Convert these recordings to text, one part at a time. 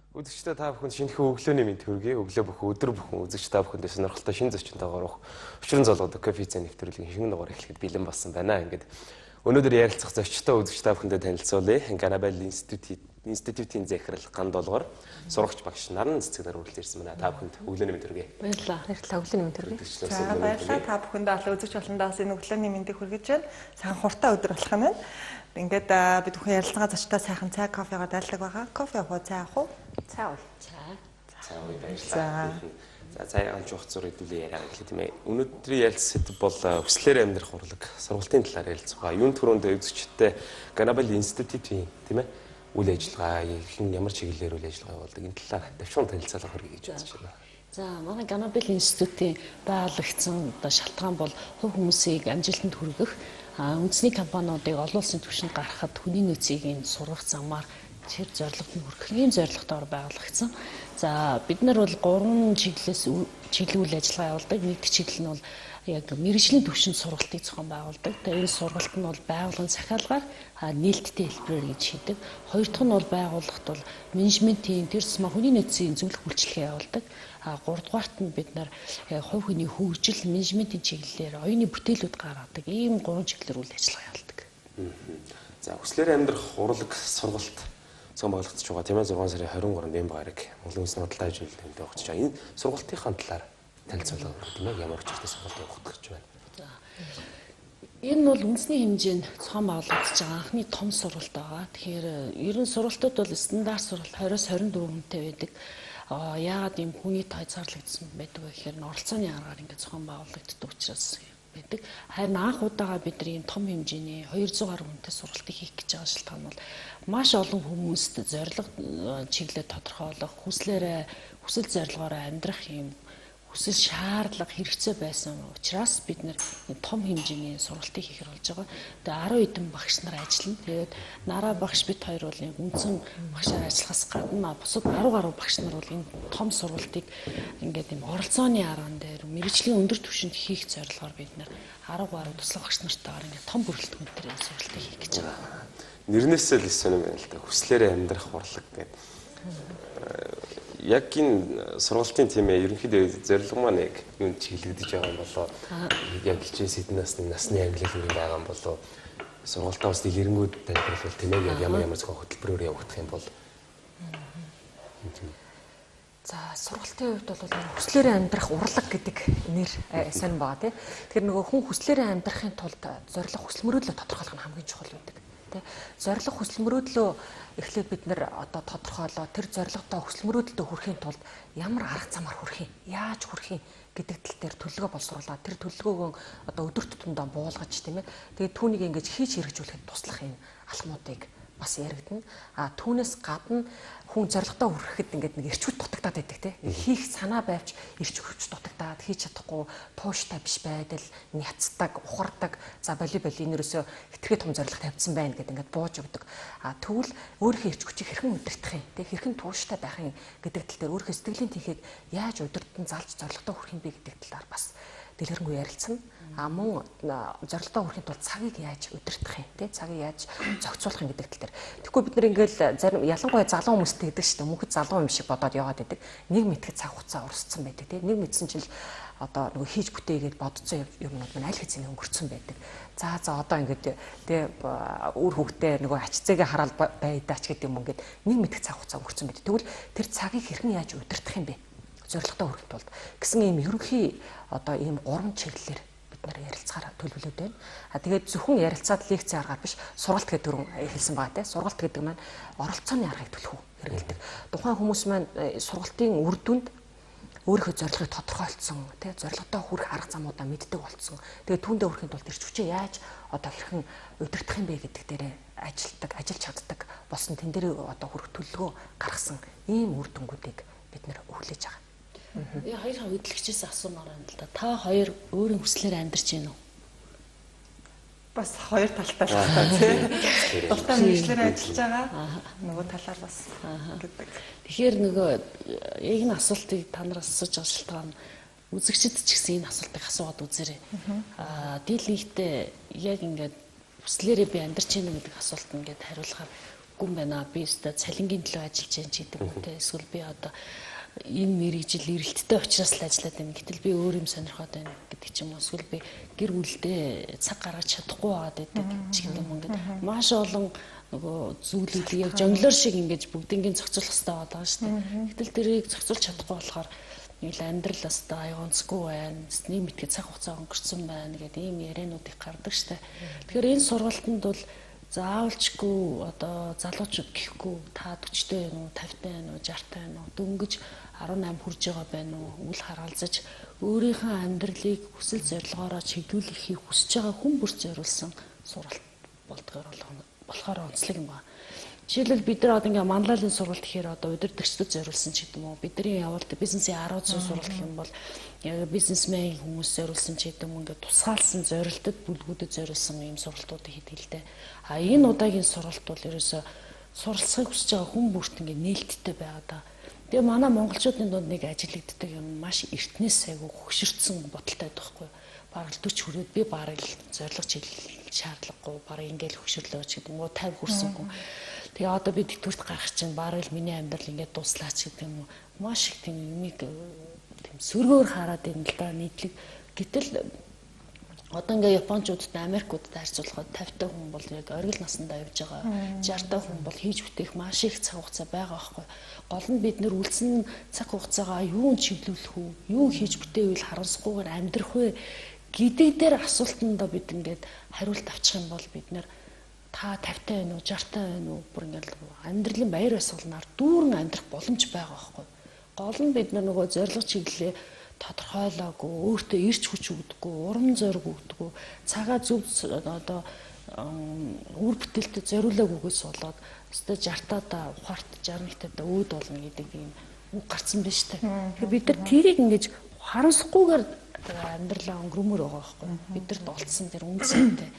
Үзэгчдээ та бүхэнд шинэхэн өглөөний мэнд хүргэе. Өглөө бүхэн өдөр бүхэн үзэгч та бүхэндээ сонирхолтой шин зочинтойгоор учран золгодог кофе цаа нэвтрүүлгийн шинэ дугаар эхлэхэд бэлэн болсон байна. Ингээд өнөөдөр ярилцах зочтой үзэгч та бүхэндээ танилцуулъя. Ганабал институтийн захирал Ган Долгоор сурагч багш Наран цэцэг нар хүрэлцэн ирсэн байна. Та бүхэнд өглөөний мэнд хүргэе. Баярлалаа. Баярлалаа. Өглөөний мэнд хүргэе. За баярлалаа. Та бүхэндээ олон үзэгч болондоос энэ өглөөний мэндийг хүргэж байна. Сайхан хуртай өдөр болох юм байна. Ингээд бид бүхэн ярилцлага зочтой сайхан цай кофегаар дайлдаг байгаа. Кофе уух, цай авах уу? Цай уул. Цай. Цай уу баярлалаа. За цай анч уух зур хэдүүлээ яриа гэх тийм ээ. Өнөөдрийн ярилцах сэдв бол өслөөр амьдрах урлаг, сургалтын талаар ярилцгаа. Юун түрүүнд үзэгчтэй Ганабал институтийн тийм ээ үйл ажиллагаа хэн ямар чиглэлээр үйл ажиллагаа явуулдаг энэ талаар давчхан танилцуулга хүргэе гэж бодож байна. За манай Ганабал институтийн байгуулагдсан шалтгаан бол хувь хүмүүсийг амжилтанд хүргэх үндэсний компаниудыг олон улсын түвшинд гаргахад хүний нөөцийг сургах замаар тэр зорилгод нь хүрэх ийм зорилготойгоор байгуулагдсан. За бид нар бол 3 чиглэл үйл ажиллагаа явуулдаг. Нэг чиглэл нь бол яг мэргэжлийн түвшинд сургалтыг зохион байгуулдаг. Тэгээ энэ сургалт нь бол байгууллагын захиалгаар нээлттэй хэлбэрээр гэж хийдэг. Хоёр дахь нь бол байгууллагт бол менежментийн тэр тусмаа хүний нөөцийн зөвлөх үйлчилгээ явуулдаг. Гурав дугаарт нь бид нар хувь хүний хөгжил менежментийн чиглэлээр оюуны бүтээлүүд гаргадаг. Ийм 3 чиглэлээр үйл ажиллагаа явуулдаг. За өслөөр амьдрах урлаг сургалт зохион байгуулагдаж байгаа тийм ээ 6 сарын 23-нд Бямбагарыг Монголын үндэсний худалдаа ажилтнанд явуулж байгаа. Энэ сургалтынхаа талаар танилцуулга өгөх тийм ээ ямар учиртай сургалт явуулах гэж байна. За энэ бол үндэсний хэмжээнд зохион байгуулагдаж байгаа анхны том сургалт байгаа. Тэгэхээр ерөн сургалтууд бол стандарт сургалт 20-24 хүнтэй байдаг. Яагаад ийм хүний тоо зарлагдсан байдаг вэ гэхээр оролцооны аргаар ингээд зохион байгуулагддаг учраас байдаг. Харин анх удаага бид нар ийм том хэмжээний 200 гаруй хүнтэй сургалтыг хийх гэж байгаа шалтгаан бол маш олон хүмүүст зорилго чиглэлээ тодорхойлох, хүсэл зорилгоороо амьдрах ийм хүсэл шаардлага хэрэгцээ байсан учраас бид нэр том хэмжээний сургалтыг хийхэр болж байгаа. Тэгээ 10 хэдэн багш нар ажиллана. Тэгээд нараа багш бид хоёр бол үндсэн багшаар ажиллахаас гадна бусад 10 гаруй багш нар бол энэ том сургалтыг ингээд юм оролцооны арган дээр мэргэжлийн өндөр түвшинд хийх зорилгоор бид нэр 10 гаруй туслах багш нартайгаар ингээд том бүрэлдэхүүнээр энэ сургалтыг хийх гэж байгаа. Нэрнээсээ л исэн юм байна л да. Хүслээрээ амьдрах урлаг гэдэг. Яг энэ сургалтын тийм ээ ерөнхийдөө зорилго маань яг юу чиглэгдэж байгаа юм болоо яг хичээл сэдэн насны ангиллал юм байгаа юм болоо сургалтаа бас дэлгэрэнгүй тайлбарлал тийм ээ ямар зохион хөтөлбөрөөр явагдах юм бол за сургалтын хувьд бол хүслээрээ амьдрах урлаг гэдэг нэр сонь байгаа тийм. Тэгэхээр нөгөө хүн хүслээрээ амьдрахын тулд зорилго хүсэл мөрөөдлөө тодорхойлох нь хамгийн чухал байдаг. Тэ зорилго хүсэл мөрөөдлөө эхлээд бид нэр одоо тодорхойлоо тэр зорилгодоо хүсэл мөрөөдөлдөө хүрэхийн тулд ямар арга замаар хүрэх юм яаж хүрэх юм гэдэг тал дээр төлөвлөгөө боловсруулаад тэр төлөвлөгөөгөө одоо өдөр тутамдаа буулгаж тийм ээ тэгээд түүнийг ингэж хийж хэрэгжүүлэхэд туслах юм алхмуудыг бас яригдана. Түүнээс гадна хүн зорилгодоо хүрэхэд ингээд нэг эрч хүч дутагдаад байдаг тийм хийх санаа байвч эрч хүч дутагдаад хийж чадахгүй тууштай биш байдал няцдаг ухардаг за волейбол энэрөөсөө хэтэрхий том зорилго тавьсан байна гэдэг ингээд бууж өгдөг. Тэгвэл өөрийнхөө эрч хүчийг хэрхэн удирдах юм тийм хэрхэн тууштай байх юм гэдэг тал дээр өөрийнхөө сэтгэлийн тэнхийг яаж удирдан залж зорилгодоо хүрэх юм бэ гэдэг талаар бас дэлгэрэнгүй ярилцсан. Мөн зорилгодоо хүрэхийн тулд цагийг яаж удирдах юм те цагийг яаж зохицуулах юм гэдэг тал дээр. Тэгэхгүй бид нэр ингээл зарим ялангуяа залуу хүмүүстэй гэдэг шүү дээ. Мөнхөд залуу юм шиг бодоод яваад байдаг. Нэг мэтгэд цаг хугацаа урсцсан байдаг те. Нэг мэдсэн чил одоо нөгөө хийж бүтээгээд бодцсон юмнууд маань аль хэзээ өнгөрцөн байдаг. За одоо ингээд те үр хөвгтөө нөгөө ачцээгээ хараад байдаач гэдэг юм ингээд нэг мэтгэд цаг хугацаа өнгөрцөн байдаг. Тэгвэл тэр цагийг хэрхэн яаж удирдах юм бэ? Зорилготой хүрэхэд тулд гэсэн ийм ерөнхий одоо ийм 3 чиглэлээр бид нар ярилцахаар төлөвлөд байна. Тэгээд зөвхөн ярилцаад лекц аргаар биш сургалт гэдэг дөрвөн хэлсэн байгаа те. Сургалт гэдэг маань оролцооны аргыг төлөхөө хэрэгэлдэг. Тухайн хүмүүс маань сургалтын үр дүнд өөрийнхөө зорилгыг тодорхойлцсон те зорилготой хүрэх арга замуудаа мэддэг болцсон. Тэгээд түүндээ хүрэхийн тулд эрч хүчээ яаж одоо хэрхэн удирдах юм бэ гэдэг дээрээ ажиллаж чаддаг болсон тэн дээр одоо хүрэх төлөвлөгөө гаргасан ийм үр дүнгуудыг бид нэр өглөөж байгаа. Би хоёр хөдөлгчээс асуумаар байна л да. Та хоёр өөрийн хүслээр амьдарч байна уу? Бас хоёр талтай л байна тийм. Дуртай мэргэжлэр ажиллаж байгаа. Нөгөө талаар бас гэдэг. Тэгэхээр нөгөө яг энэ асуултыг та нараас асууж байгаа шалтгаан үзэгчд ч гэсэн энэ асуултыг асууад үзээрэй. Дийлэнхтэй яг ингээд хүслээрээ би амьдарч байна гэдэг асуулт ингээд хариулахаар чадахгүй юм байна. Би өөртөө цалингийн төлөө ажиллаж байгаа ч гэдэг үү те. Эсвэл би одоо энэ мэрэгжил эрэлттэй учраас л ажиллаад байна. Гэтэл би өөр юм сонирхоод байна гэдэг ч юм уу. Эсвэл би гэр бүлдээ цаг гаргаж чадахгүй байгаад байдаг ч юм ингээд маш олон нөгөө зүйлүүдийг яг жонглоор шиг ингэж бүгднийг зохицуулах хэрэгтэй байгаа шүү дээ. Гэтэл тэрийг зохицуулж чадахгүй болохоор нэг л амьдрал өстой аюунцгүй байна. Нийгэм итгэж цаг хугацаа өнгөрцөн байна гэдэг ийм яриануудыг гардаг шүү дээ. Тэгэхээр энэ сургалтанд бол заавалчгүй одоо залуучууд гэхгүй та 40-тэй байна уу, 50-тай байна уу, 60-тай байна уу, дөнгөж 18 хүрж байгаа байна уу, үл харгалзаж өөрийнхөө амьдралыг хүсэл зорилгоороо чиглүүлэхийг хүсэж байгаа хүн бүр зориулсан сургалт болдгоор болохоор онцлог юм байна. Жишээлбэл бид нар одоо ингээ манлайлалын сургалт гэхээр одоо удирдагчдад зориулсан ч гэдэг юм уу. Бидний явуулдаг бизнесийн 10 зуун сургалт юм бол яг бизнесмен хүмүүс зориулсан ч гэдэг юм ингээ тусгаалсан зорилтод бүлгүүдэд зориулсан юм сургалтуудыг хийдэг л дээ. А энэ удаагийн сургалт бол ерөөсө суралцахыг хүсэж байгаа хүн бүрт ингээ нээлттэй байгаа да. Тэгээ манай монголчуудын дунд нэг ажиглагддаг юм маш эртнээс айгүй хөгшөрцөн бодолтой байдаг байхгүй юу? Бараг 40 хүрээд би бараг зориг чиглэл шаардлагагүй бараг ингээл хөгшөрлөө ч гэдэг юм уу 50 хүрсэнгүй. Тэгээ одоо би тэтгэврт гарах чинь бараг л миний амьдрал ингээд дуслаач гэдэг юм уу. Маш их тийм юмыг тийм сөргөөр хараад байна л да нийтлэг. Гэтэл одоо ингээ Япончуудтай Америкуудтай харьцуулахад 50-тай хүн бол яг оргил насндаа явж байгаа. 60-тай хүн бол хийж бүтээх маш их цаг хугацаа байгаа байхгүй. Гол нь бид нэр үлдсэн цаг хугацаагаа юунд чиглүүлэх үү? Юу хийж бүтээвэл харамсахгүйгээр амьдрах вэ? Гэдэг дээр асуултандаа бид ингээд хариулт авчих юм бол бид нэр та 50-тай байна уу, 60-тай байна уу? Бүр ингээд амьдралын баяр баясгаланаар дүүрэн амьдрах боломж байгаа байхгүй. Гол нь бид нөгөө зориг чиглэлээ тодорхойлоогүй, өөртөө ирч хүч өгдөггүй, урам зориг өгдөггүй, цагаа зөв одоо үр бүтээлтэд зориулаагүйгээс болоод өстой 60-таа ухаарт 61-таа өөд болно гэдэг юм үг гарсан байна шүү дээ. Тэгэхээр бид нар тэрийг ингэж харамсахгүйгээр амьдралаа өнгөрөмөр байгаа байхгүй. Бидэрт олдсон тэр үнцэнтэй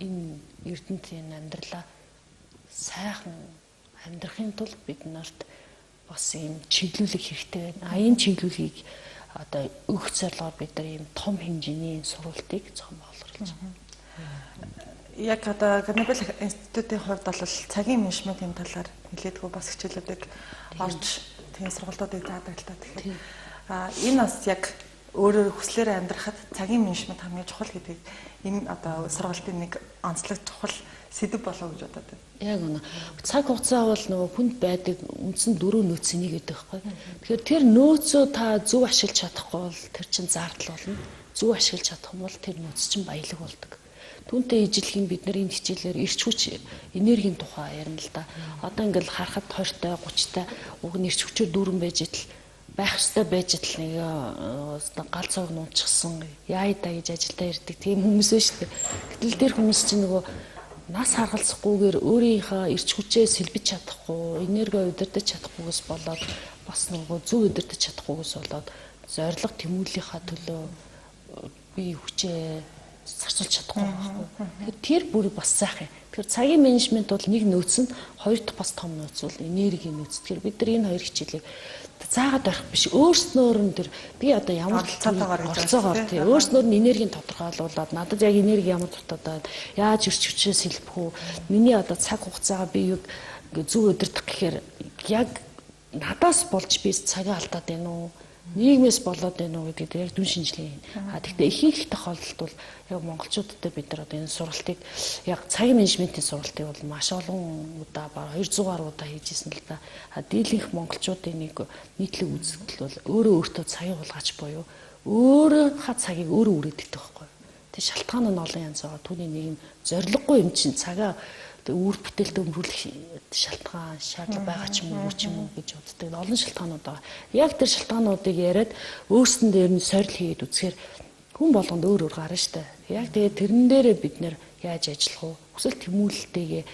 энэ эрдэнтийн амьдралаа сайхан амьдрахын тулд бид нарт бас юм чиглүүлэх хэрэгтэй байна. А энэ чиглүүлгийг одоо өгөх зорилгоор бид нар ийм том хэмжээний сургалтыг зохион байгуулж байна. Яг одоо Гранабел институтийн хувьд бол цагийн менежментийн талаар нэлээдгүй бас хичээлүүдийг орж тийм сургалтуудыг заадаг л та. Тэгэхээр энэ бас яг өөрөөр хүслээр амьдрахад цагийн менежмент хамгийн чухал гэдгийг энэ одоо сургалтын нэг онцлог чухал сэдв болоо гэж бодоод байна. Яг үнэ. Цаг хугацаа бол нөгөө хүнд байдаг үндсэн 4 нөөцийн нэг гэдэг байхгүй. Тэгэхээр тэр нөөцөө та зөв ашиглаж чадахгүй бол тэр чинь зардал болно. Зөв ашиглаж чадах юм бол тэр нөөц чинь баялаг болдог. Түүнтэй ижилхэн бид нар энэ хичээлээр эрч хүч энергийн тухай ярина л да. Одоо ингээл харахад 20-тай 30-тай уг нь эрч хүчээр дүүрэн байж идэл байх ёстой байж идэл нэг гал цог нуучсан яа да гэж ажилдаа ирдэг тийм хүмүүс байна шүү дээ. Гэтэл тэр хүмүүс чинь нөгөө нас харгалзахгүйгээр өөрийнхөө эрч хүчээ сэлбэж чадахгүй, энерги удирдах чадахгүйгээс болоод бас нөгөө зөв удирдах чадахгүйгээс болоод зориг тэмүүллийнхаа төлөө бие хүчээ зарцуулж чадахгүй байхгүй. Тэгэхээр тэр бүр бас сайхан. Тэгэхээр цагийн менежмент бол нэг нөөц нь, хоёр дахь бас том нөөц бол энергийн нөөц. Тэгэхээр бид нар энэ хоёр хичээлийг заагаад байх биш. Өөрснөөр нь тэр би одоо ямар оролцоогоор тий өөрснөөр нь энергийн тодорхойлуулаад надад яг энерги ямар дуртай байна. Яаж ирч хүчээ сэлбэх үү? Миний одоо цаг хугацаагаа би юу зөв удирдах гэхээр яг надаас болж би цагаа алдаад байна уу? Нийгмээс болоод байна уу гэдэг яг дүн шинжилгээ. Тэгэхдээ ихэнх тохиолдолд бол яг монголчуудад бид нар одоо энэ сургалтыг яг цагийн менежментийн сургалтыг бол маш олон удаа баг 200 гаруй удаа хийжсэн л да. Дийлэнх монголчуудын нэг нийтлэг үзэгдэл бол өөрөө өөртөө цагийг улгаач буюу өөрийнхөө цагийг өөрөө үрээддэг байхгүй. Тэг шалтгаан нь олон янз байгаа. Түүний нэг юм зориггүй юм чинь цагаа үр бүтээлд өмрүүлэх шалтгаан шаардлага байгаа ч юм уу гэж боддог. Олон шалтгаанууд байгаа. Яг тэр шалтгаануудыг яриад өөрсдөн дээр нь сорил хийгээд үзэхээр хүн болгонд өөр өөр гарна штэ. Яг тэгээд тэрэн дээрээ бид нэр яаж ажиллах вэ? Хүсэл тэмүүлэлтэйгээ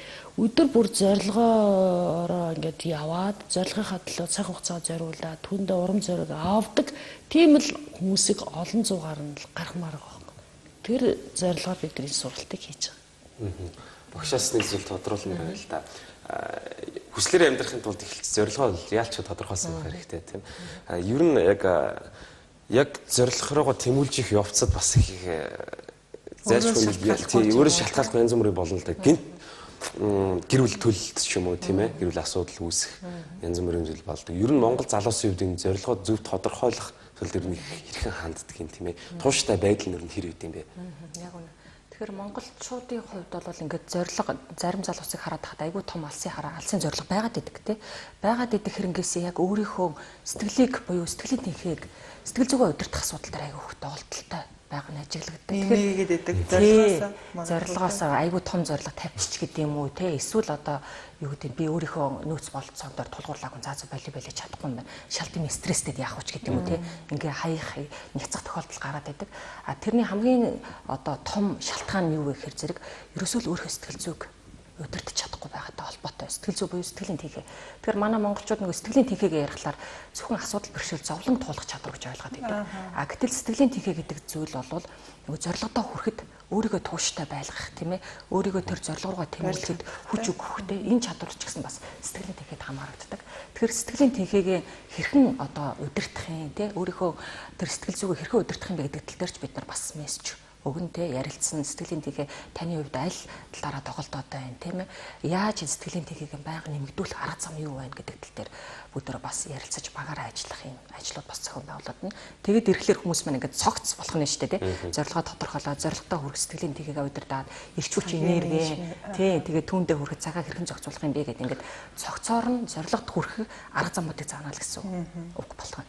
өдөр бүр зорилгоороо ингээд яваад зорилгынхаа төлөө цаг хугацаа зориулаад түүндээ урам зориг авдаг. Тийм л хүмүүсийг олон зуугаар нь гаргамаар байгаа. Тэр зорилгоор бид энэ сургалтыг хийж байгаа. Багшаас нэг зүйл тодруулмаар байна л да. Хүслээр амьдрахын тулд эхэлж зорилгоо яалч тодорхойлсон байх хэрэгтэй тийм. Ер нь яг зорилго руугаа тэмүүлж их явцад бас их зайлшгүй нэг өөрөө шалтгаалт янз бүрийн болно л да. Гинт гэр бүл төлөлт ч юм уу тийм ээ гэр бүл асуудал үүсэх янз бүрийн зүйл болдог. Ер нь Монгол залуусын хувьд энэ зорилгоо зөв тодорхойлох зүйл дэр нэг хэрхэн ханддаг юм тийм ээ. Тууштай байдал нь хэр үт юм бэ? Яг үнэ. Тэгэхээр монголчуудын хувьд бол ингээд зорилго зарим залуусыг хараад тахад айгүй том алсын зорилго байгаад идэг тий. Байгаад идэх хэрэгээс яг өөрийнхөө сэтгэлийг буюу сэтгэлийн тэнхийг сэтгэл зүгөө удирдах асуудал дээр айгүй хөвгтэй олдолтой байгаа нь ажиглагддаг. Нэгээд идэг зорилгоос айгүй том зорилго тавьчих гэдэг юм уу те эсвэл одоо юу гэдэг би өөрийнхөө нөөц болцоодоор тулгуурлаагүй заазуу волейбол хийж чадахгүй юм байна. Шал тийм стресстэй яах вэ гэдэг юм уу те ингээ хаях няцах тохиолдол гараад байдаг. А тэрний хамгийн одоо том шалтгаан нь юу вэ гэхээр зэрэг ерөөсөө л өөрийнхөө сэтгэл зүг удирдах чадахгүй байгаатай холбоотой. Сэтгэл зүй буюу сэтгэлийн тэнхээ. Тэгэхээр манай монголчууд нөгөө сэтгэлийн тэнхээгээ ярихлаар зөвхөн асуудал бэрхшээл зовлон туулах чадвар гэж ойлгоод байдаг. А гэтэл сэтгэлийн тэнхээ гэдэг зүйл бол нөгөө зорилгодоо хүрэхэд өөрийгөө тууштай байлгах тийм ээ. Өөрийгөө тэр зорилго руугаа тэмүүлэхэд хүч өгөхтэй энэ чадвар ч гэсэн бас сэтгэлийн тэнхээд хамаарагддаг. Тэгэхээр сэтгэлийн тэнхээгээ хэрхэн одоо удирдах юм те өөрийнхөө тэр сэтгэл зүгөө хэрхэн удирдах юм бэ гэдэг тал дээр ч бид нар бас мессеж өгөнтэй ярилцсан сэтгэлийн тэнхээ таны хувьд аль талаараа тоглолтоотой байна тийм ээ яаж энэ сэтгэлийн тэнхийг байнга нэмэгдүүлэх арга зам юу байна гэдэг тал дээр бүгдөө бас ярилцаж багаараа ажиллах юм ажлууд бас зохион байгуулад нь тэгээд ирэхлээр хүмүүс маань ингээд цогц болох нь шүү дээ тийм зорилгоо тодорхойлоод зорилготой хүрэх сэтгэлийн тэнхийг удирдаад ирч хүч энерги тийм тэгээд түүндээ хүрэхэд цагаа хэрхэн зохицуулах юм бэ гэдэг ингээд цогцоор нь зорилгот хүрэх арга замуудыг заанаа л гэсэн үг болох нь.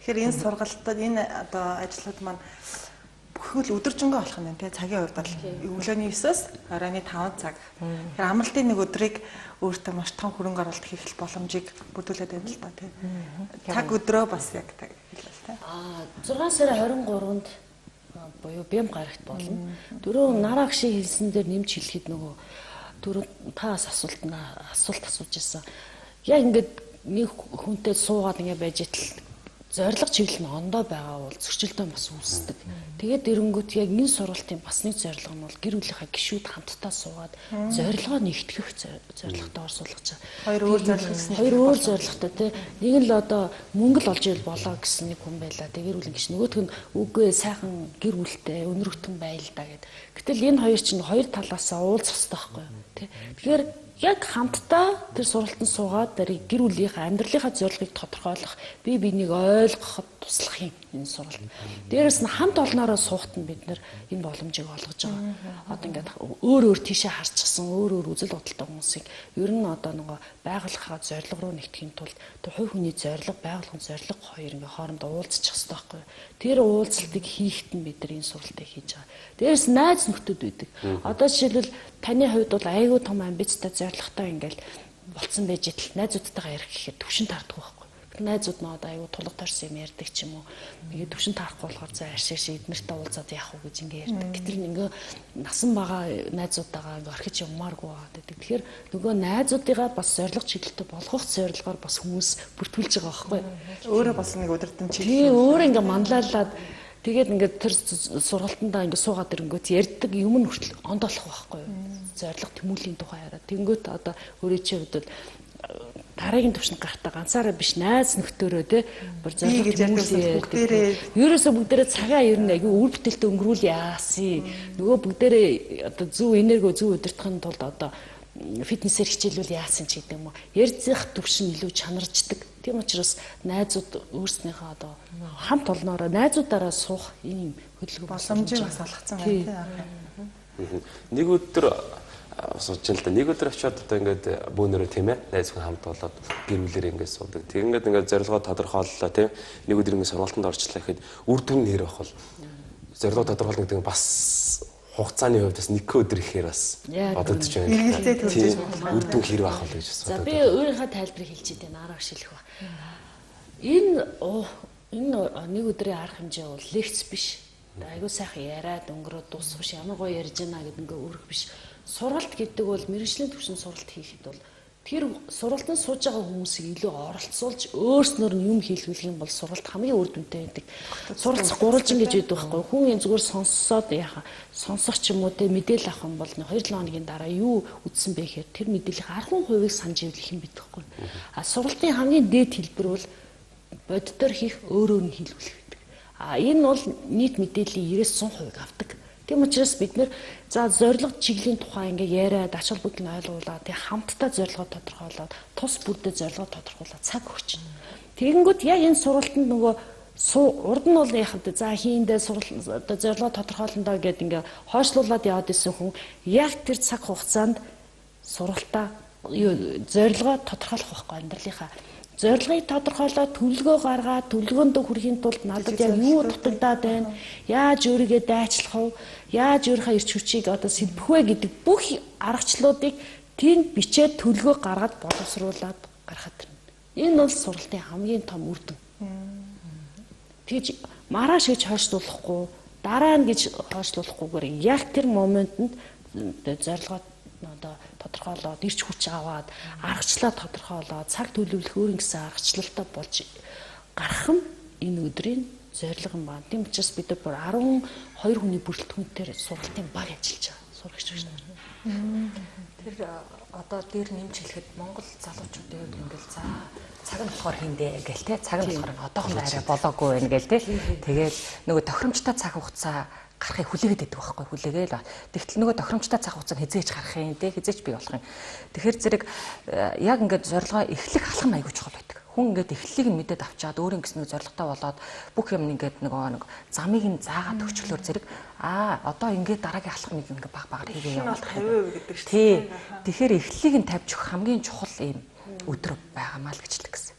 Тэгэхээр энэ сургалтад энэ одоо ажлууд маань бүхэл өдөржингөө болох юм тий цагийн хувьд бол өглөөний 9-өөс оройн 5 цаг. Тэгэхээр амралтын нэг өдрийг өөртөө маш том хөрөнгө оруулалт хийх боломжийг бүрдүүлээд байна л да тий. Цаг өдрөө бас яг хэлээ тий. 6 сарын 23-нд буюу бям гарагт болно. Дөрөв нараа гişи хэлсэн дээр нэмж хэлэхэд нөгөө дөрөв таас асуулт асууж ирсэн. Яг ингээд нэг хүнтэй суугаад ингээд байж итл зорилго чиглэл нь ондоо байгаа бол зөрчилдөөн бас үүсдэг. Тэгээд эрэнгүүт яг энэ сургалтын бас нэг зорилго нь бол гэр бүлийнхаа гишүүд хамтдаа суугаад зорилгоо нэгтгэх зорилготой орсуулгаж байгаа. Хоёр өөр зорилготой тий. Нэг нь л одоо мөнгө л олж ил болоо гэсэн нэг хүн байлаа. Тэгээд гэр бүлийн гиш нөгөөх нь үгүй сайхан гэр бүлтэй өнөргтөн байлдаа гэд. Гэтэл энэ хоёр чинь хоёр талаасаа уулзах хэрэгтэй байхгүй юу? Тий. Тэгэхээр яг хамтдаа тэр сургалтанд суугаад тэр гэр бүлийнхаа амьдралынхаа зорилгыг тодорхойлох, бие биенийг ойлгоход туслах юм энэ сургалт. Дээрээс нь хамт олноороо суухт нь бид нэр энэ боломжийг олгож байгаа. Одоо ингээд өөр тийшээ харчихсан, өөр үзэл бодолтой хүмүүсийг ер нь одоо нөгөө байгууллагаа зорилго руу нэгтгэхийн тулд хувь хүний зорилго, байгууллагын зорилго хоёр ингээд хоорондоо уулзчих хэрэгтэй байхгүй юу? Тэр уулзалтыг хийхэд нь бид нар энэ сургалтыг хийж байгаа. Дээрээс найз нөхдөд байдаг. Одоо жишээлбэл таны хувьд бол айгүй том амбицтай зорилготой ингээл болцсон байж итл найзуудтайгаа ярих гэхэд төвшин таардаг байхгүй. Найзууд нь одоо айгүй тулга тарсан юм ярьдаг ч юм уу. Ингээ төвшин таарахгүй болохоор за аршиж эднэртэй уулзаад яах вэ гэж ингээ ярьдаг. Гэтэл ингээ насан бага найзуудтайгаа ингээ орхиж явмааргүй байгаа гэдэг. Тэгэхээр нөгөө найзуудыгаа бас зорилго чиглэлтэй болгох зорилгоор бас хүмүүс бүртгүүлж байгаа байхгүй. Өөрөө бас нэг өдөртөн чиглэл. Тий, өөрөө ингээ манлайлаад тэгээд ингээд тэр сургалтандаа ингээд суугаад ирэнгүүт ярьдаг юм нь хүртэл ондоолох байхгүй юу? Зорилго тэмүүллийн тухай яриад. Тэнгүүт одоо өөрийн чинь хувьд дараагийн төвшөнд гарахтаа ганцаараа биш найз нөхдөөрөө те бүр зорилго тэмүүлээ. Ерөөсөө бүгдээрээ цагаа ер нь аягүй үр бүтээлтэй өнгөрүүл яасан. Нөгөө бүгдээрээ одоо зөв энерги зөв удирдахын тулд одоо фитнесээр хичээлүүл яасан ч гэдэг юм уу. Ярьцах төвшин илүү чанарждаг. Тийм учраас найзууд өөрснийхөө одоо хамт олноороо найзуудаараа суух ийм хөдөлгөөн боломжийг бас олгоцсон байна тийм. Нэг өдөр сууж л да. Нэг өдөр очиод одоо ингээд бөөнөрөө тийм ээ найз хүн хамт болоод гэр бүлэрээ ингээд суудаг. Тэгээд ингээд зорилгоо тодорхойллоо тийм. Нэг өдөр ингээд сургалтанд орчлоо гэхэд үр дүн нэр бахвал зорилгоо тодорхойлно гэдэг нь бас хугацааны хувьд бас нэг өдөр ихээр бас бодогдож байна. Эргэлзээ төрж үр дүн хэр байх вэ гэж боддог. За би өөрийнхөө тайлбарыг хэлж идэв нараа шилэх ба. Энэ нэг өдрийн арга хэмжээ бол лекц биш. Айгуу сайхан яриад өнгөрөөд дуусах биш. Ямар гоё ярьж байна гэдэг ингээ өөрөх биш. Сургалт гэдэг бол мэргэжлийн түвшин сургалт хийхэд бол тэр сургалтанд сууж байгаа хүмүүсийг илүү оролцуулж өөрснөр нь юм хийлгүүлэх юм бол сургалт хамгийн үр дүнтэй байдаг. Суралцах гурвалжин гэж яддаг байхгүй. Хүн энэ зүгээр сонссоод яхаа сонсох ч юм уу те мэдээлэл авах юм бол 2-7 хоногийн дараа юу үтсэн бэ гэхээр тэр мэдээллийн 10%-ийг санаж ийлэх юм бидэгхгүй. А сургалтын хамгийн дээд хэлбэр бол боддоор хийх өөрөөр нь хийлгүүлэх гэдэг. А энэ бол нийт мэдээллийн 90-100% авдаг. Тийм учраас бид нэр за зорилго чиглийн тухай ингээ яриад ач холбогдол нь ойлгуулаад тэг хамтдаа зорилгоо тодорхойлоод тус бүрдээ зорилгоо тодорхойлоод цаг өгч. Тэгэнгүүт яг энэ сургалтанд нөгөө урд нь бол яг за хийндээ одоо зорилгоо тодорхойлондоо гэдэг ингээ хойшлуулад яваад исэн хүн яг тэр цаг хугацаанд сургалтаа зорилгоо тодорхойлох байхгүй амьдралынхаа зорилгыг тодорхойлоод төлөвлөгөө гаргаад төлөвлөгөөндөө хүрэхийн тулд надад яг юу дутагдаад байна, яаж өөрийгөө дайчлах вэ, яаж өөрийнхөө эрч хүчийг одоо сэлбэх вэ гэдэг бүх аргачлалуудыг тэнд бичээд төлөвлөгөө гаргаад боловсруулад гаргахад байна. Энэ бол сургалтын хамгийн том үр дүн. Тэгж маргааш гэж хойшлуулахгүй, дараа нь гэж хойшлуулахгүйгээр яг тэр моментод зорилгоо одоо тодорхойлоод ирч хүч аваад аргачлаа тодорхойлоод цаг төлөвлөх өөр ингэсэн аргачлалтай болж гарах нь энэ өдрийн зорилго юм байна. Тийм учраас бид бүр 12 хүний бүрэлдэхүүнээр сургалтын баг ажиллаж байгаа. Сурагч гэж байна. Тэр одоо дээр нэмж хэлэхэд Монгол залуучуудын ингээл за цаг нь болохоор хиндэ гэл те цаг нь болохоор одоохон арай болоогүй байна гэл те. Тэгээд нөгөө тохиромжтой цаг хугацаа гарахыг хүлээгээд байдаг байхгүй хүлээгээл. Тэгтэл нөгөө тохиромжтой цаг хугацааг хизээж гарах юм те хизээж бий болох юм. Тэгэхээр зэрэг яг ингээд зорилгоо эхлэх алхам аягүй чухал байдаг. Хүн ингээд эхлэлийг нь мэдээд авчаад өөр ингэс нэг зорилготой болоод бүх юм ингээд нэг замыг нь заагаад өчглөөр зэрэг одоо ингээд дараагийн алхмыг ингээд баг багаар хийгээ явуулах 50% гэдэг шүү дээ. Тэгэхээр эхлэлийг нь тавьж өгөх хамгийн чухал юм өдөр байгаамаа л гэж л гэсэн.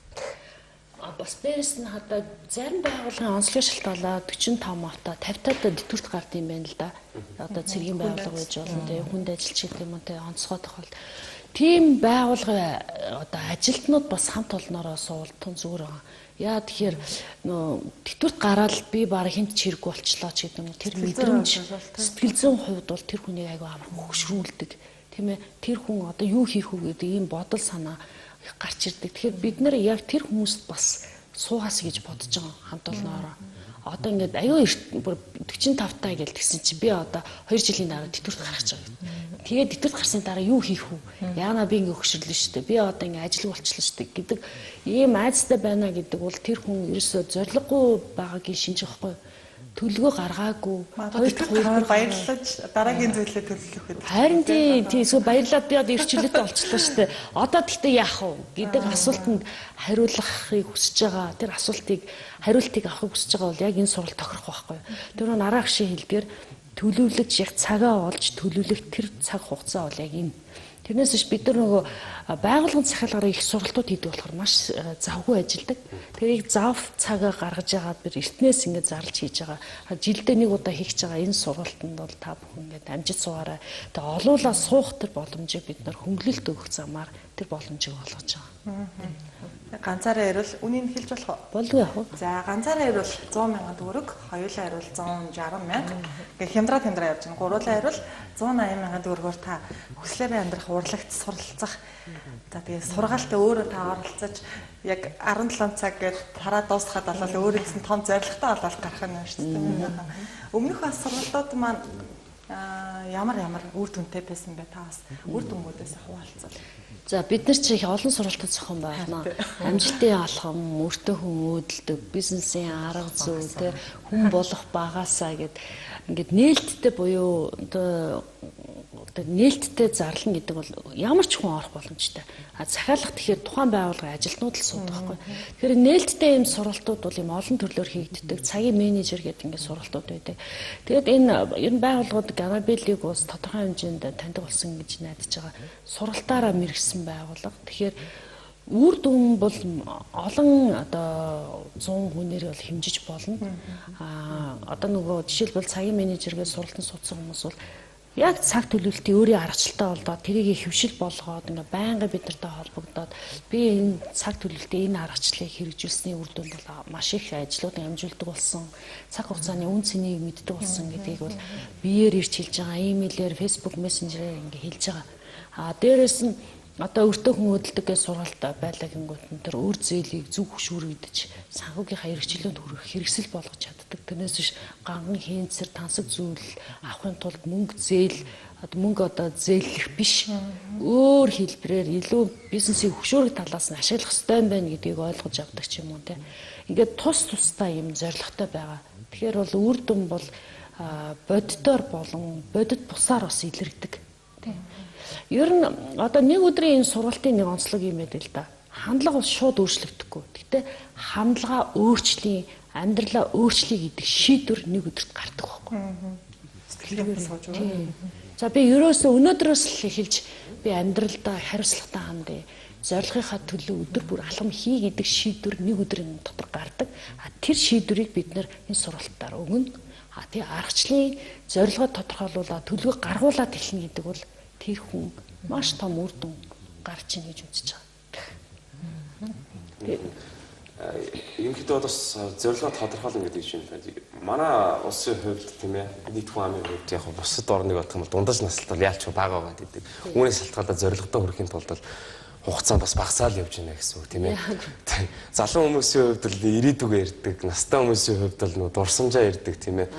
Бас дээрэс нь хадаа зарим байгууллагын онцлог шалтгаалаа 45 авта 50-таад дэвтүрт гард юм байна л да. Одоо цэргийн байгууллага байж болно те хүнд ажилч гэдэг юм те онцгой тохиол. Тийм байгууллагын одоо ажилтнууд бас хамт олноороо суултан зүгээр байгаа. Яа тэгэхээр дэвтүрт гараад би баг хинт чирэггүй болчлоо ч гэдэг юм. Тэр мэдрэмж сэтгэл зүйн хувьд бол тэр хүнийг айгүй амар хөшрүүлдэг. Тийм ээ тэр хүн одоо юу хийх үү гэдэг ийм бодол санаа гарч ирдэг. Тэгэхээр бид нэр яг тэр хүмүүст бас суугаас гэж бодож байгаа хамт олноороо. Одоо ингээд аюу 45 таа гэж тэгсэн чи би одоо 2 жилийн дараа дэвтүрт гарах гэж байгаа. Тэгээд дэвтүрт гарсны дараа юу хийх вэ? Яана би ингээд хөшөрлөө шүү дээ. Би одоо ингээд ажил болчихлоо шүү дээ гэдэг ийм айцтай байна гэдэг бол тэр хүн ерөөсөө зориггүй байгаагийн шинж байхгүй. Төлөвлөгөө гаргаагүй. Хоёр баярлаж дараагийн зүйлээ төлөвлөх гэдэг. Харин тийм эсвэл баярлаад би одоо ирчлээтэй болчихлоо шүү дээ. Одоо тэгтээ яах вэ гэдэг асуултанд хариулахыг хүсэж байгаа. Тэр асуултыг хариултыг авахыг хүсэж байгаа бол яг энэ сургалт тохирох байхгүй. Тэр нь араа гшийн хэлгээр төлөвлөж яг цагаа олж төлөвлөх тэр цаг хугацаа бол яг энэ. Тэрнээс биш бид нар нөгөө байгууллагын захиалгаараа их сургалтууд хийдэг болохоор маш завгүй ажилладаг. Тэгэхээр зав цагаа гаргаж яагаад бид эртнээс ингээд зарлж хийж байгаа. Жилдээ нэг удаа хийх гэж байгаа энэ сургалтанд бол та бүхэн ингээд амжиж суугаарай. Тэгээ олуулаа суух тэр боломжийг бид нар хөнгөлөлт өгөх замаар тэр боломжийг олгож байгаа. Ганцаараа ирвэл үнийг хэлж болох уу? Болгүй яах вэ? За ганцаараа ирвэл 100,000 төгрөг, хоёулаа ирвэл 160,000. Ингээ хямдраа явж байна. Гуруулаа ирвэл 180,000 төгрөгөөр та хүслээрээ амьдрах урлагт суралцах. За тэгээ сургаалтаа өөрөө та оролцож яг 17 цаг гээд тараа дуусгаад болол өөрийнхөө том зорилготой болол гарах нь шүү дээ. Өмнөх бас сургалтууд маань ямар үр дүнтэй байсан бэ? Та бас үр дүнгуудаас хуваалцвал. За бид нар чи их олон сургалтад зохион байна. Амжилтын алхам, өртөө хүн өөдөлдөг, бизнесийн арга зүй, тэ хүн болох багаасаа гэд ингээд нээлттэй буюу одоо нээлттэй зарлана гэдэг бол ямар ч хүн орох боломжтой. Захиалга тэгэхээр тухайн байгууллагын ажилтнууд л суудаг байхгүй. Тэгэхээр нээлттэй ийм сургалтууд бол ийм олон төрлөөр хийгддэг. Цагийн менежер гэдэг ингээд сургалтууд байдаг. Тэгээд энэ ер нь байгууллагууд Гарабелиг ус тодорхой хэмжээнд таньдаг болсон гэж найдаж байгаа. Сургалтаараа мэргэсэн байгууллага. Тэгэхээр үр дүн бол олон одоо 100 хүнээр бол хэмжиж болно. Одоо нөгөө жишээлбэл цагийн менежергээ сургалтанд суудсан хүмүүс бол яг цаг төлөвлөлтийн өөрийн аргачлалтай болдоод тэрийг хөвшил болгоод ингээ байнга бид нартай холбогдоод би энэ цаг төлөвлөлтийн энэ аргачлалыг хэрэгжүүлсний үр дүн бол маш их ажлуудыг амжуулдаг болсон. Цаг хугацааны үн цэнийг мэддэг болсон гэдгийг бол биеэр ирж хэлж байгаа, имэйлээр, Facebook Messenger-ээр ингээ хэлж байгаа. Дээрээс нь одоо өртөө хүн хөдөлдөг сургалт байлаа гингүүт тэр өөр зээлийг зөв хөшүүрэгдэж санхүүгийнхаа хэрэгчлөөнд хүрэх хэрэгсэл болгож чаддаг. Тэрнээс биш ганган хийнцэр тансаг зүйл авахын тулд мөнгө зээлэх биш. Өөр хэлбэрээр илүү бизнесийн хөшүүрэг талаас нь ашиглах ёстой юм байна гэдгийг ойлгож авдаг ч юм уу те. Ингээд тус тустай юм зорилготой байгаа. Тэгэхээр бол үр дүн бол боддоор болон бодит бусаар бас илэрдэг. Тийм. Ер нь одоо нэг өдрийн энэ сургалтын нэг онцлог юм байдаг л да. Хандлага бол шууд өөрчлөгдөхгүй. Гэтэ хандлага өөрчлөе, амьдралаа өөрчлөе гэдэг шийдвэр нэг өдөрт гардаг байхгүй. Сэтгэлээр сууж байгаа. За би ерөөсөө өнөөдрөөс л эхэлж би амьдралдаа хариуцлагатай хандъя. Зорилгынхаа төлөө өдөр бүр алхам хий гэдэг шийдвэр нэг өдрийн дотор гардаг. Тэр шийдвэрийг бид нэр энэ сургалтаар өгнө. Тэгээ аргачлалын зорилгоо тодорхойлуулаад төлөвөө гаргуулад эхлэнэ гэдэг бол тэр хүн маш том үр дүн гарч ийн гэж үзэж байгаа. Ерөнхийдөө бас зорилгоо тодорхойлно гэдэг чинь манай улсын хувьд тийм ээ нийт хүн амын хувьд яг бусад орныг бодох юм бол дундаж насалт бол яалч бага байгаа гэдэг. Үүнээс шалтгаалаад зорилготой хүрэхин тулд хугацаа бас багасаал явж байна гэсэн үг тийм ээ. Залуу хүмүүсийн хувьд л ирээдүгэ ярьдаг, настай хүмүүсийн хувьд л нөө дурсамжаа ярьдаг тийм ээ.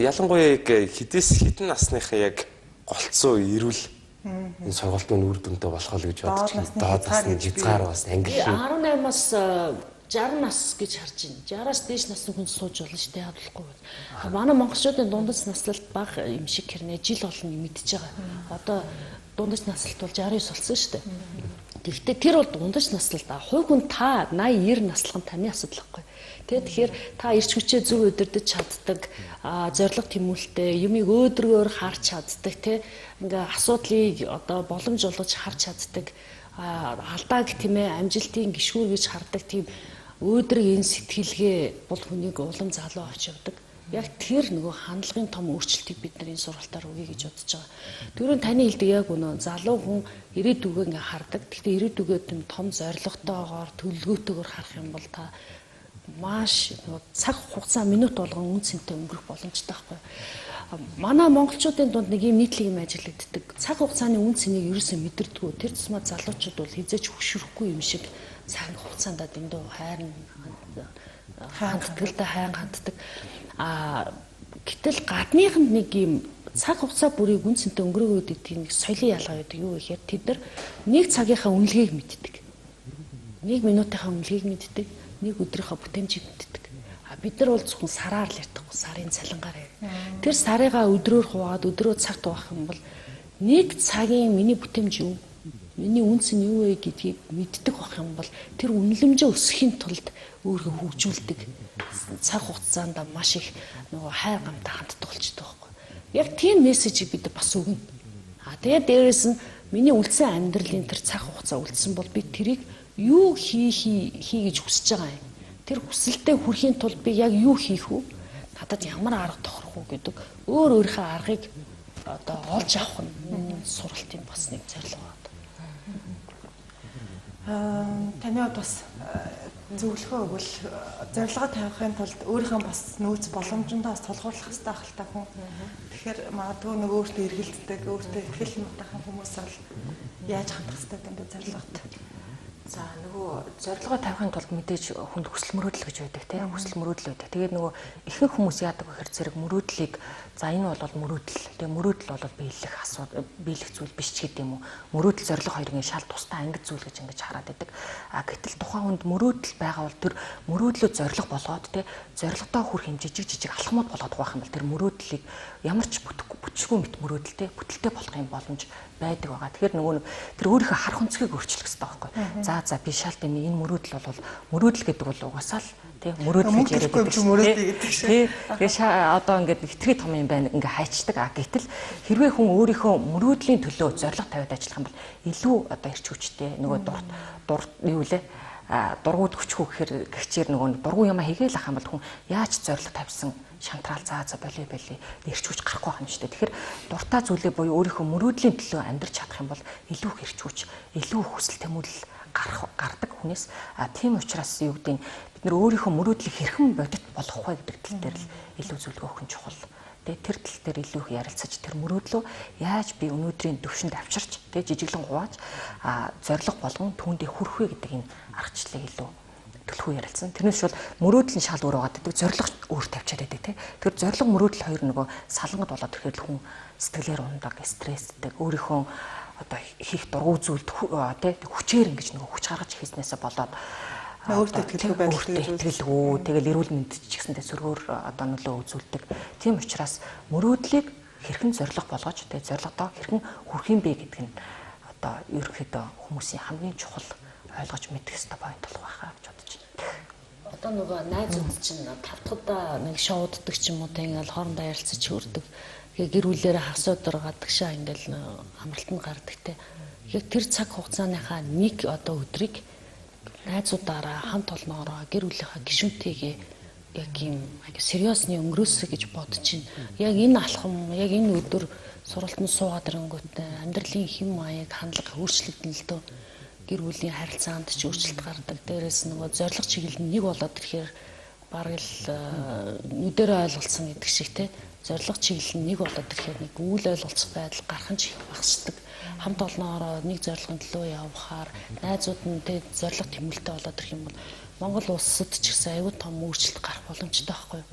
Ялангуяа яг хэдэн насныхаа яг голцоо ирүүл энэ сургалтын үр дүнтэй болох л гэж бодож байна. Доод насны хязгаар бас англи 18-аас 60 нас гэж харж байна. 60-аас дээш насны хүн сууж болно шүү дээ хадгалахгүй байна. Манай монголчуудын дундаж наслалт бага юм шиг хэрнээ жил олон мэдчихэж байгаа. Одоо дундаж наслалт бол 69 болсон шүү дээ. Гэхдээ тэр бол дундаж наслалт. Хувь хүн та 80 90 наслах нь таны асуудал байхгүй. Тэгэхээр та эрч хүчээ зөв удирдах чаддаг, зориг тэмүүлэлтэй, юмыг өөдрөөр харж чаддаг, тэ ингээ асуудлыг одоо боломж болгож харж чаддаг, алдааг тийм ээ амжилтын гишүүр гэж хардаг тийм өөдрөг энэ сэтгэлгээ бол хүнийг улам залуу авч явдаг. Яг тэр нөгөө хандлагын том өөрчлөлтийг бид нар энэ сургалтаар өгье гэж бодож байгаа. Түрүүн таны хэлдэг яг үнэ залуу хүн ирээдүгөө ингээ хардаг. Гэхдээ ирээдүгөө тийм том зоригтойгоор төлөвлөгөөтэйгээр харах юм бол та маш цаг хугацаа минут болгон үн цэнтэй өнгөрөх боломжтой байхгүй. Манай монголчуудын дунд нэг юм нийтлэг юм ажиллагддаг. Цаг хугацааны үн цэнийг ерөөсөө мэдэрдэггүй. Тэр тусмаа залуучууд бол хизээч хөшрөхгүй юм шиг цаг хугацаанд дэндүү хайрн ханддаг. Гэтэл гадныханд нэг юм цаг хугацаа бүрийг үн цэнтэй өнгөрөөгөөд идэх нэг соёлын ялгаа байдаг. Юу гэхээр тэд нар нэг цагийнхаа үнэлгээг мэддэг. Нэг минутынхаа үнэлгээг мэддэг. Нэг өдрийнхөө бүтээмжийг мэддэг. Бид нар бол зөвхөн сараар л ярьдаг. Сарын цалингаар. Тэр сарыгаа өдрөөр хуваад өдрөө цагт авах юм бол нэг цагийн миний бүтээмж юу? Миний үнц нь юу вэ гэдгийг мэддэг байх юм бол тэр үнэлэмжээ өсөхийн тулд өөрийгөө хөгжүүлдэг. Цаг хугацаанд маш их нөгөө хайр гамтай ханддаг болчихдог байхгүй. Яг тийм мессежийг бид бас өгнө. Тэгээд дээрэс нь миний үлдсэн амьдралын тэр цаг хугацаа үлдсэн бол би тэрийг юу хий гэж хүсэж байгаа юм. Тэр хүсэлтэд хүрэхийн тулд би яг юу хийх вэ? Надад ямар арга тохирох вэ гэдэг өөрийнхөө аргыг одоо олж авах нь сургалтын бас нэг зорилго байна. Таны хувьд бас зөвлөгөө өгвөл зорилгоо тавихын тулд өөрийнхөө бас нөөц боломжтой бас тулгуурлах хэрэгтэй ахaltaа хүн. Тэгэхээр магадгүй нэг өөртөө эргэлддэг, өөртөө ихтгэл мутахан хүмүүс бол яаж хандах хэрэгтэй гэдэг зорилготой. За нөгөө зорилгоо тавихын тулд мэдээж хүнд хүсэл мөрөөдөл гэж байдаг тийм хүсэл мөрөөдөл байдаг. Тэгээд нөгөө ихэнх хүмүүс яадаг вэ гэхээр зэрэг мөрөөдлийг за энэ бол мөрөөдөл. Тэгээд мөрөөдөл бол биелэх зүйл биш ч гэдэг юм уу. Мөрөөдөл зорилго хоёрын шал тусдаа ангид зүйл гэж ингэж хараад байдаг. Гэтэл тухайн хүнд мөрөөдөл байгаа бол тэр мөрөөдлөө зорилго болгоод тийм зорилготоо хүрэх юм жижиг алхмууд болгоод байх юм бол тэр мөрөөдлийг ямар ч бүтшгүй мэт мөрөөдөлтэй бүтэлтэй болох юм боломж байдаг байгаа. Тэгэхээр нөгөө тэр өөрийнхөө харах өнцгийг өөрчлөх хэрэгтэй байхгүй. За би шалт энэ мөрөөдөл бол мөрөөдөл гэдэг бол угаасаа л тий мөрөөдөл гэж яриад байдаг шүү. Тэгээ одоо ингээд хитрхи том юм байна ингээ хайчдаг. Гэтэл хэрвээ хүн өөрийнхөө мөрөөдлийн төлөө зорилго тавиад ажиллах юм бол илүү одоо эрч хүчтэй нөгөө юу лээ дургууд хүчгүй гэхээр гихчээр нөгөө дургу юм хийгээл ах юм бол хүн яаж зорилго тавьсан шантраал за боли эрч хүч гарахгүй байна шүү дээ. Тэгэхээр дуртай зүйлээ буюу өөрийнхөө мөрөөдлийн төлөө амьдрч чадах юм бол илүү их эрч хүч, илүү хүсэл тэмүүлэл гардаг хүнээс тийм учраас юу гэдэг бид нэр өөрийнхөө мөрөөдлийг хэрхэн бодит болгох вэ гэдэг тал дээр л илүү зөвлөгөө өгөх нь чухал. Тэгээ тэр тал дээр илүү их ярилцаж тэр мөрөөдлөө яаж би өнөөдрийн төвшөнд авчирч тэгээ жижиглэн хувааж зориг болгон түүндээ хүрэх вэ гэдэг энэ аргачлалыг илүү төлхөө ярилцсан. Тэрнээс шууд мөрөөдөл нь шал өөр байгаа гэдэг зориг өөр тавьчаад байдаг тийм. Тэр зориг мөрөөдөл хоёр нөгөө салангад болоод ирэхэд хүн сэтгэлээр ундаг, стресстэй өөрийнхөө одоо хийх дургу зүйлд тий хүчээр ингэж нөгөө хүч гаргаж хийснээсээ болоод Өөртөө итгэлгүй байдалтай итгэлгүй тэгэл эрүүл мэндэд ч гэсэндээ сөргөөр одоо нөлөө үзүүлдэг. Тийм учраас мөрөөдлийг хэрхэн зориг болгож тэгээ зоригдоо хэрхэн хүрх юм бэ гэдг нь одоо ерөнхийдөө хүмүүсийн хамгийн чухал ойлгож мэдэх ёстой point болох байхаа гэж бодож байна. Одоо нөгөө найзууд чинь тавтахад нэг шоуддаг ч юм уу тэг ингээл хоорондоо ярилцаж хөрдөг. Тэгээ гэр бүлээрээ хас өдөр гадагшаа ингээл амралтанд гардаг те. Яг тэр цаг хугацааныхаа нэг одоо өдрийг найзуудаараа хамт олноороо гэр бүлийнхаа гишүүнтэйгээ яг юм сериосны өнгөрөөсөө гэж бодож байна. Яг энэ алхам, яг энэ өдөр сургалтанд суугаад ирэнгүүт амьдралын хэм маяг хандлага өөрчлөгдөн л дөө. Гэр бүлийн харилцаанд ч өөрчлөлт гардаг. Дээрээс нөгөө зориг чиглэл нь нэг болоод ирэхээр бараг л нүдэрээ ойлголцсон гэдэг шиг те. Зориг чиглэл нь нэг болоод ирэхээр нэг үйл ойлголцох байдал гарах нь ч их багасдаг. Хамт олноороо нэг зорилгын төлөө явхаар найзууд нь те зориг тэмүүлэлтэй болоод ирэх юм бол Монгол улсад ч гэсэн аюул том өөрчлөлт гарах боломжтой байхгүй юу.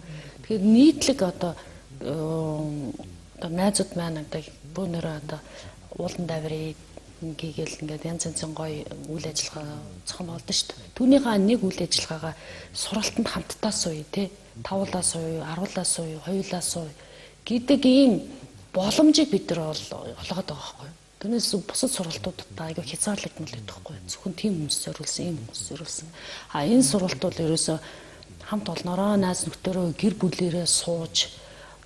Тэгэхээр нийтлэг одоо найзууд маань одоо бүүнөрөө одоо уулан даврыг гэгэл ингээд янз янзын гоё үйл ажиллагаа зохион болдоо шүү дээ. Түүнийхээ нэг үйл ажиллагаагаа сургалтанд хамтдаа сууя те. Тавлаа сууя, аруулаа сууя, хоёулаа сууя гэдэг ийм боломжийг бид нар олгоод байгаа байхгүй юу. Түүнээс бусад сургалтуудад айгүй хязгаарлагдмал байдаг байхгүй юу. Зөвхөн тийм хүмүүс зориулсан, ийм хүмүүс зориулсан. Энэ сургалт бол ерөөсөө хамт олноороо найз нөхдөөрөө гэр бүлээрээ сууж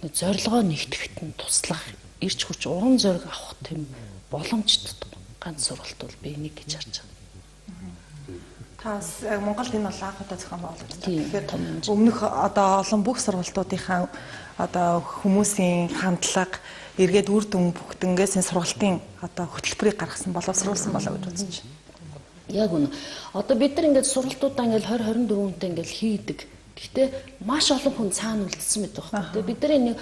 зорилгоо нэгтгэхэд нь туслах, ирч хүч уран зориг авах тийм боломжтой ганц сургалт бол би нэг гэж харж байна. Таас Монголд энэ бол анх удаа зохион байгуулагдсан. Тэгэхээр өмнөх одоо олон бүх сургалтуудынхаа одоо хүмүүсийн хандлага эргээд үр дүн бүгднгээс энэ сургалтын одоо хөтөлбөрийг гаргасан боловсруулсан болоо гэж үзэж байна. Яг үнэ. Одоо бид нар ингээд сургалтуудаа ингээд 20-24 хүнтэй ингээд хийдэг. Гэхдээ маш олон хүн цаана үлдсэн байдаг байхгүй. Тэгээ бид нар нэг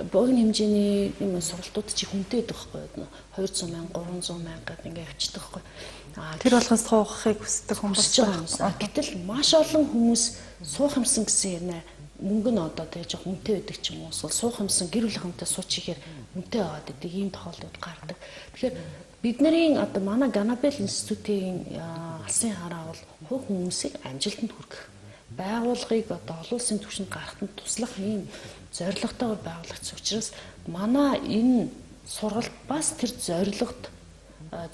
богино хэмжээний юм сургалтууд чи хүнтэй байдаг байхгүй. 200 мянга, 300 мянга гэдэг ингээд явчихдаг байхгүй. Тэр болгоос суухыг хүсдэг хүмүүс хүмүүс. Гэтэл маш олон хүмүүс суух юмсан гэсэн юм мөнгө нь одоо тэгээ жоох үнэтэй байдаг ч юм уу. Суух юмсан гэр бүлийнхэнтэй суучихээр үнэтэй аваад идэг ийм тохиолдол гардаг. Тэгэхээр бидний одоо манай Ганабел институтийн алсын хараа бол хувь хүмүүсийг амжилтанд хүргэх байгууллагыг одоо олон улсын түвшинд гаргахад туслах ийм зорилготойгоор байгуулагдсан учраас манай энэ сургалт бас тэр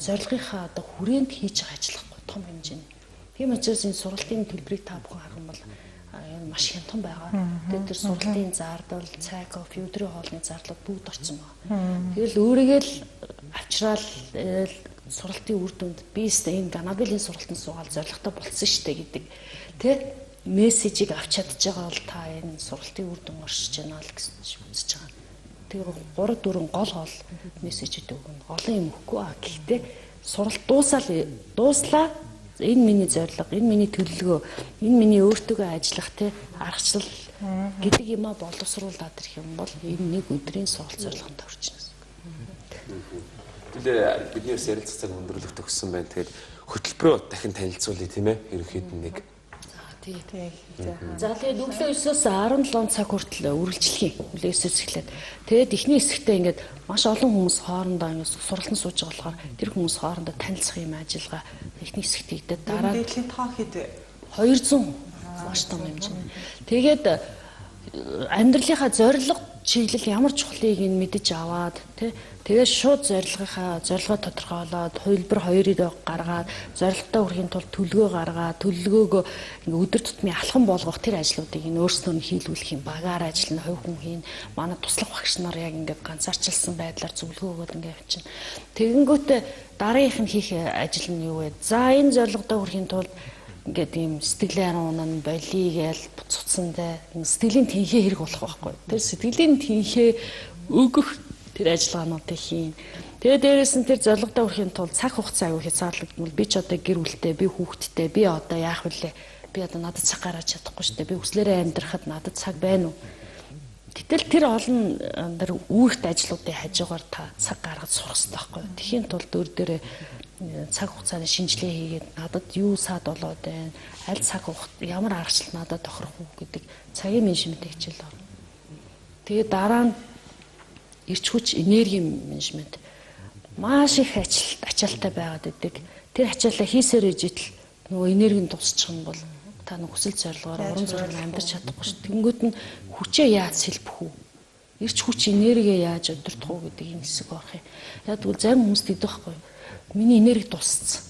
зорилгынхаа одоо хүрээнд хийж байгаа ажиллахгүй том хэмжээний. Тийм учраас энэ сургалтын төлбөрийг та бүхэн харах юм бол энэ маш хямдхан байгаа. Тэгээд тэр сургалтын зардал, цай, кофе, өдрийн хоолны зардал бүгд орсон байна. Тэгэл өөрийгөө л авчраал сургалтын үр дүнд би энэ Ганабелийн сургалтанд суугаад зорилготой болсон штэ гэдэг. Тэ мессежийг авч чадж байгаа бол та энэ сургалтын үр дүн оршиж байна л гэсэн үзэж байгаа. Тэгээ 3-4 гол мессежүүд өгнө. Олон юм өгөхгүй аа. Гэхдээ сургалт дууслаа. Энэ миний зорилго, энэ миний төлөвлөгөө, энэ миний өөртөө ажиллах те аргачлал гэдэг юмаа боловсруулаад ирэх юм бол энэ нэг өдрийн сургалт зорилгонд орчихно гэсэн. Тэгэхээр бидний ярилцах цаг өндөрлөх төгссөн байна. Тэгэхээр хөтөлбөрөө дахин танилцуулъя тийм ээ. Ерөнхийдөө нэг. За тэгээд өглөө 9-оос 17 цаг хүртэл үргэлжлэх юм. Өглөө 9-оос эхлээд. Тэгээд эхний хэсэгтээ ингээд маш олон хүмүүс хоорондоо ингээд сургалтанд сууж байгаа болохоор тэр хүмүүс хоорондоо танилцах юм ажиллагаа эхний хэсэгт хийгдээд дараа дээдлийн тоо хэд 200 маш том хэмжээ. Тэгээд амьдралынхаа зорилго чиглэл ямар чухлыг нь мэдэж аваад тэгээд шууд зорилгоо тодорхойлоод хувилбар 2-ыг гаргаад зорилготой хүрэхин тулд төлөвлөгөө гаргаад төлөвлөгөөг ингээ өдөр тутмын алхам болгох тэр ажлуудыг нь өөрсдөө нь хийлгүүлэх юм багаар ажил нь хувь хүн хийн манай туслах багш нар яг ингээ ганцаарчилсан байдлаар зөвлөгөө өгөөд ингээ явчихна. Тэгэнгүүтээ дараагийнх нь хийх ажил нь юу вэ? За энэ зорилготой хүрэхин тулд ингээд ийм сэтгэлээр унана болий гээл буццсантай сэтгэлийн тэнхээ хэрэг болох байхгүй. Тэр сэтгэлийн тэнхээ өгөх тэр ажиллагаануудыг хийн. Тэгээ дээрээс нь тэр зорилготой хүрэхин тулд цаг хугацаа аягүй хязгаарлагдмал би ч одоо гэр бүлтэй, би хүүхэдтэй, би одоо яах вүлээ? Би одоо надад цаг гаргаж чадахгүй шүү дээ. Би хүслээрээ амьдрахад надад цаг байна уу? Гэтэл тэр олон тэр үүрэгт ажлуудын хажуугаар та цаг гаргаж сурах хэрэгтэй байхгүй. Тэхийн тулд өөр дээрээ цаг хугацааны шинжилгээ хийгээд надад юу саад болоод байна, аль цаг хугацаанд ямар аргачлал надад тохирох уу гэдэг цагийн менежмент хичээл орно. Тэгээд дараа нь эрч хүч энерги менежмент маш их ачаалттай байгаад байдаг. Тэр ачаалаа хийсээр ижил нөгөө энерги нь тусчих юм бол та нэг хүсэл зорилгоор уран зориг амьдарч чадахгүй шүү. Тэнгүүд нь хүчээ яаж сэлбэх үү? Ирч хүч энергээ яаж өдөртөх үү гэдэг энэ хэсэг орох юм. Яг тэгвэл зарим хүмүүс тэгдэг байхгүй юу? Миний энерги дууссан.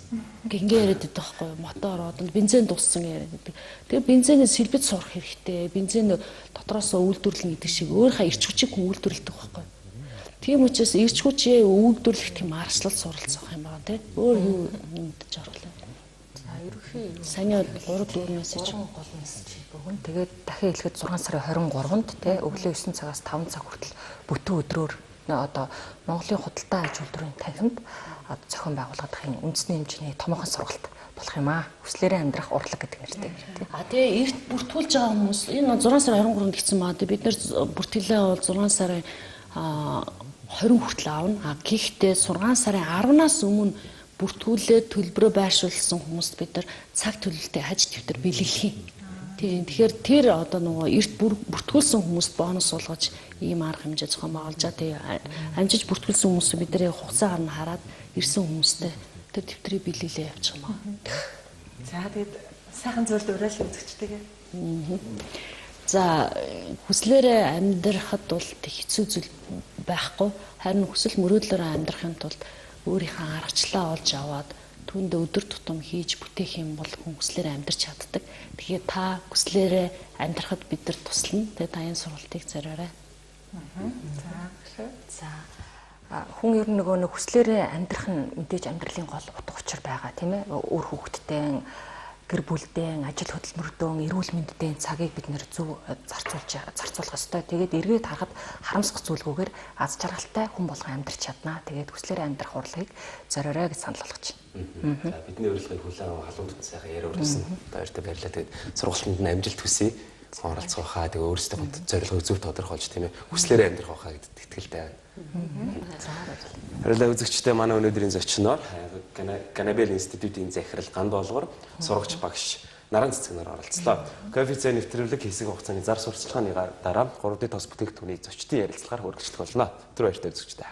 Ингээ яриад байдаг байхгүй юу? Мотор ороод бензин дууссан яриад байдаг. Тэгээ бензинээ сэлбэж сурах хэрэгтэй. Бензин дотроос үйлдвэрлэн гэдэг шиг өөрийнхөө ирч хүчийг хүн үйлдвэрлэдэг байхгүй юу? Тийм учраас ирч хүчээ үйлдвэрлэх тийм аргачлал суралцах юм байна тий. Өөр юу мэдж оруулаа. За ерөнхий саний 3-4 мессеж гол мессеж өгөн. Тэгээд дахин хэлэхэд 6 сарын 23-нд тий өглөө 9 цагаас 5 цаг хүртэл бүтэн өдрөөр одоо Монголын худалдаа аж үйлдвэрийн танхимд зохион байгуулагдахын үндэсний хэмжээний томоохон сургалт болох юм аа. Хүслээрээ амьдрах урлаг гэдэг нэртэй тий. Тэгээ эрт бүртгүүлж байгаа хүмүүс энэ 6 сарын 23-нд гэсэн маа бид нэр бүртгэлээ бол 6 сарын 20 хүртэл аавна. Гэхдээ 6 сарын 10-наас өмнө бүртгүүлээд төлбөрөө байршуулсан хүмүүст бид нар цаг төлөлтөд хаж твитер бэлгэлэх юм. Тэгэхээр тэр одоо нөгөө эрт бүртгүүлсэн хүмүүст бонус суулгаж ийм арга хэмжээ зохион байгуулж байгаа. Тэгээ амжиж бүртгүүлсэн хүмүүс бид нар хугацаагаар нь хараад ирсэн хүмүүстэй тэр твиттерийг бэлгэлээ явуучих юм аа. За тэгээд сайхан зүйлд уриалал үзэгчтэйгээ. За хүслээрээ амьдрахад бол хэцүү зүйл байхгүй. Харин хүсэл мөрөөдлөөр амьдрахын тулд өөрийнхөө аргачлалаа олж аваад түүнд өдөр тутам хийж бүтээх юм бол хүн хүслээрээ амьдрч чаддаг. Тэгэхээр та хүслээрээ амьдрахад бид нар туслана. Тэгээд та энэ сургалтыг зориорой. За хүн ер нь нөгөө хүслээрээ амьдрах нь мэдээж амьдралын гол утга учир байгаа тийм ээ. Өөр хүүхэдтэй гэр бүлдээ, ажил хөдөлмөрдөө, эрүүл мэндэд цагийг бид нэр зөв зарцуулах ёстой. Тэгээд эргээд харахад харамсах зүйлгүйгээр аз жаргалтай хүн болгон амьдрч чаднаа. Тэгээд хүслээрээ амьдрах урлагийг зориорой гэж санал болгож байна. За бидний урилгыг хүлээн авах халуун сайхан яриа өргөсөн. Баяртай баярлалаа. Тэгээд сургалтанд нь амжилт хүсье. Оролцох хаа тэгээ өөрсдөө зорилгыг зөв тодорхойлж тийм ээ. Хүслээрээ амьдрах байхаа гэдэгт итгэлтэй байна. Харилаа үзэгчтэй манай өнөөдрийн зочноор Ганабел институтийн захирал Ган Долгор сурагч багш Наран Цэцгнэр оролцлоо. Коэффициент нэвтрүүлэг хэсэг хугацааны зар сурталчилгааны дараа 3D тос бүтээгдэхүүний зочдын ярилцлагаар хүргэжлэх болно. Тэр баяртай үзэгчтэй.